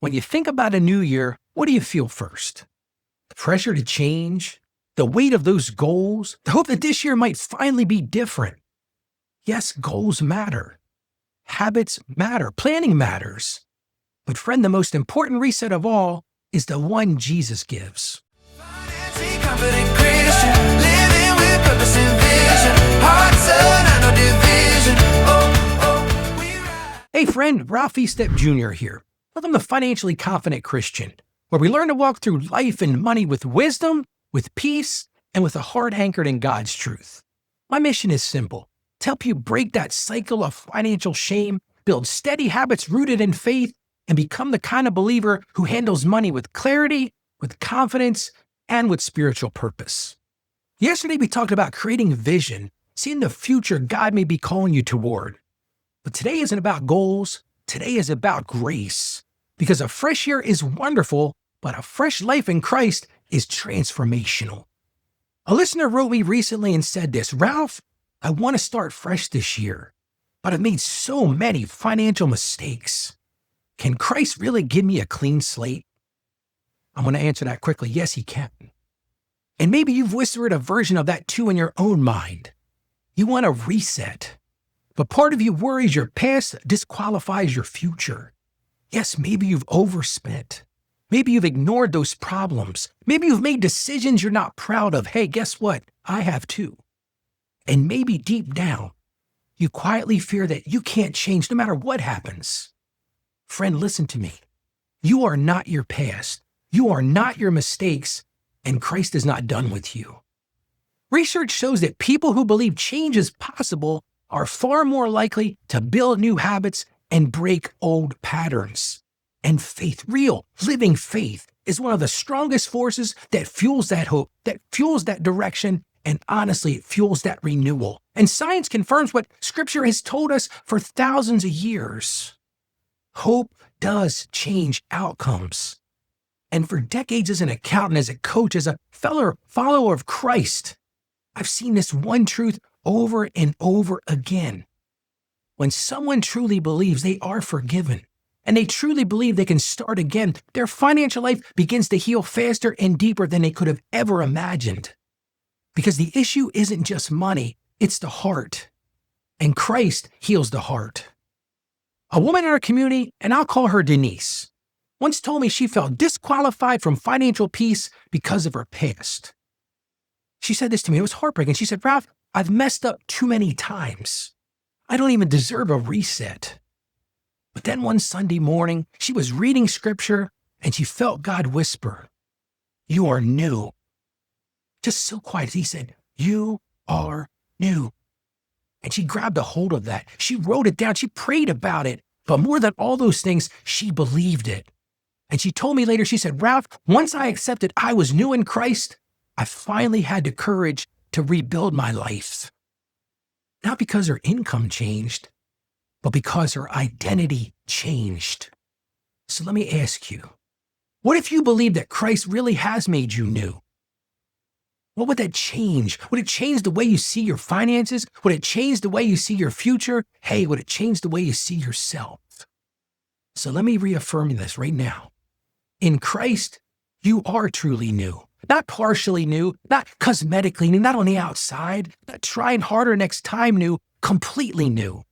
When you think about a new year, what do you feel first? The pressure to change? The weight of those goals? The hope that this year might finally be different? Yes, goals matter. Habits matter. Planning matters. But friend, the most important reset of all is the one Jesus gives. Hey friend, Ralph E. Step Jr. here. Welcome to Financially Confident Christian, where we learn to walk through life and money with wisdom, with peace, and with a heart anchored in God's truth. My mission is simple: to help you break that cycle of financial shame, build steady habits rooted in faith, and become the kind of believer who handles money with clarity, with confidence, and with spiritual purpose. Yesterday we talked about creating vision, seeing the future God may be calling you toward. But today isn't about goals. Today is about grace. Because a fresh year is wonderful, but a fresh life in Christ is transformational. A listener wrote me recently and said this: Ralph, I want to start fresh this year, but I've made so many financial mistakes. Can Christ really give me a clean slate? I'm going to answer that quickly. Yes, he can. And maybe you've whispered a version of that too in your own mind. You want a reset, but part of you worries your past disqualifies your future. Yes, maybe you've overspent. Maybe you've ignored those problems. Maybe you've made decisions you're not proud of. Hey, guess what? I have too. And maybe deep down, you quietly fear that you can't change no matter what happens. Friend, listen to me. You are not your past. You are not your mistakes, and Christ is not done with you. Research shows that people who believe change is possible are far more likely to build new habits and break old patterns. And faith, real, living faith, is one of the strongest forces that fuels that hope, that fuels that direction, and honestly, it fuels that renewal. And science confirms what Scripture has told us for thousands of years. Hope does change outcomes. And for decades as an accountant, as a coach, as a fellow follower of Christ, I've seen this one truth over and over again. When someone truly believes they are forgiven, and they truly believe they can start again, their financial life begins to heal faster and deeper than they could have ever imagined. Because the issue isn't just money, it's the heart. And Christ heals the heart. A woman in our community, and I'll call her Denise, once told me she felt disqualified from financial peace because of her past. She said this to me. It was heartbreaking. She said, Ralph, I've messed up too many times. I don't even deserve a reset. But then one Sunday morning, she was reading Scripture and she felt God whisper, you are new. Just so quiet. He said, you are new. And she grabbed a hold of that. She wrote it down. She prayed about it. But more than all those things, she believed it. And she told me later, she said, Ralph, once I accepted I was new in Christ, I finally had the courage to rebuild my life. Not because her income changed, but because her identity changed. So let me ask you, what if you believe that Christ really has made you new? What would that change? Would it change the way you see your finances? Would it change the way you see your future? Hey, would it change the way you see yourself? So let me reaffirm this right now. In Christ, you are truly new. Not partially new, not cosmetically new, not on the outside, not trying harder next time new, completely new.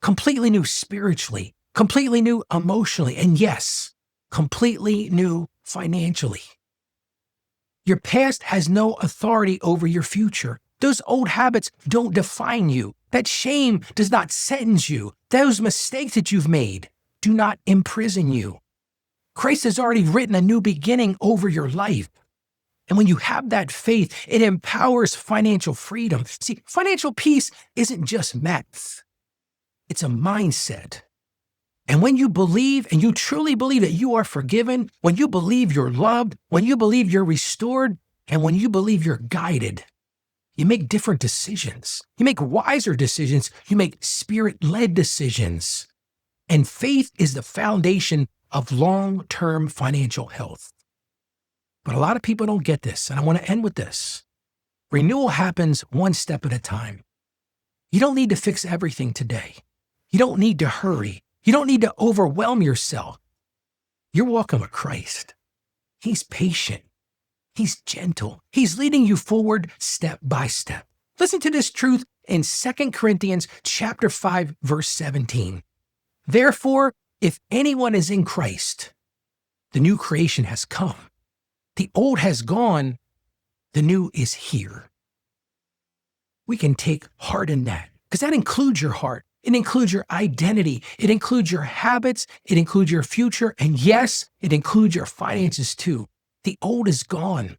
Completely new spiritually, completely new emotionally, and yes, completely new financially. Your past has no authority over your future. Those old habits don't define you. That shame does not sentence you. Those mistakes that you've made do not imprison you. Christ has already written a new beginning over your life. And when you have that faith, it empowers financial freedom. See, financial peace isn't just math. It's a mindset. And when you believe, and you truly believe that you are forgiven, when you believe you're loved, when you believe you're restored, and when you believe you're guided, you make different decisions. You make wiser decisions. You make spirit-led decisions. And faith is the foundation of long-term financial health. But a lot of people don't get this, and I want to end with this. Renewal happens one step at a time. You don't need to fix everything today. You don't need to hurry. You don't need to overwhelm yourself. You're walking with Christ. He's patient. He's gentle. He's leading you forward step by step. Listen to this truth in 2 Corinthians chapter 5, verse 17. Therefore, if anyone is in Christ, the new creation has come. The old has gone. The new is here. We can take heart in that because that includes your heart. It includes your identity. It includes your habits. It includes your future. And yes, it includes your finances too. The old is gone.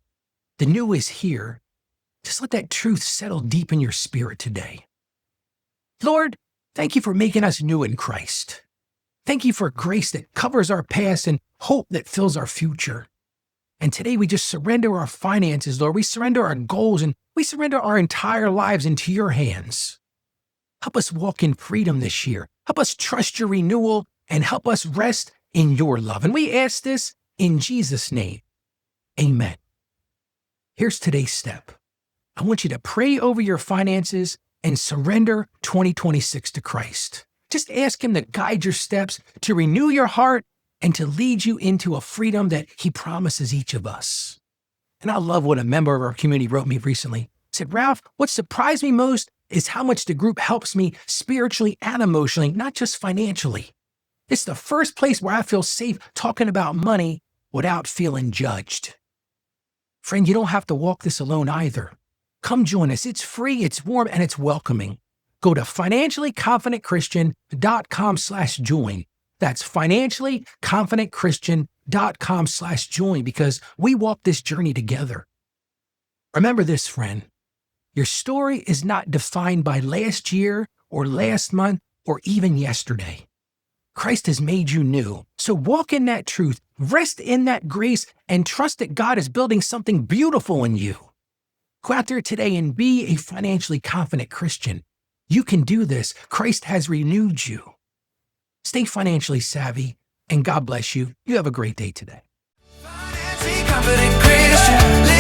The new is here. Just let that truth settle deep in your spirit today. Lord, thank you for making us new in Christ. Thank you for grace that covers our past and hope that fills our future. And today we just surrender our finances, Lord. We surrender our goals and we surrender our entire lives into your hands. Help us walk in freedom this year. Help us trust your renewal and help us rest in your love. And we ask this in Jesus' name. Amen. Here's today's step. I want you to pray over your finances and surrender 2026 to Christ. Just ask him to guide your steps, to renew your heart, and to lead you into a freedom that he promises each of us. And I love what a member of our community wrote me recently. He said, Ralph, what surprised me most is how much the group helps me spiritually and emotionally, not just financially. It's the first place where I feel safe talking about money without feeling judged. Friend, you don't have to walk this alone either. Come join us. It's free, it's warm, and it's welcoming. Go to financiallyconfidentchristian.com/join. That's financiallyconfidentchristian.com/join because we walk this journey together. Remember this, friend. Your story is not defined by last year or last month or even yesterday. Christ has made you new. So walk in that truth, rest in that grace, and trust that God is building something beautiful in you. Go out there today and be a financially confident Christian. You can do this. Christ has renewed you. Stay financially savvy, and God bless you. You have a great day today. Financially confident Christian.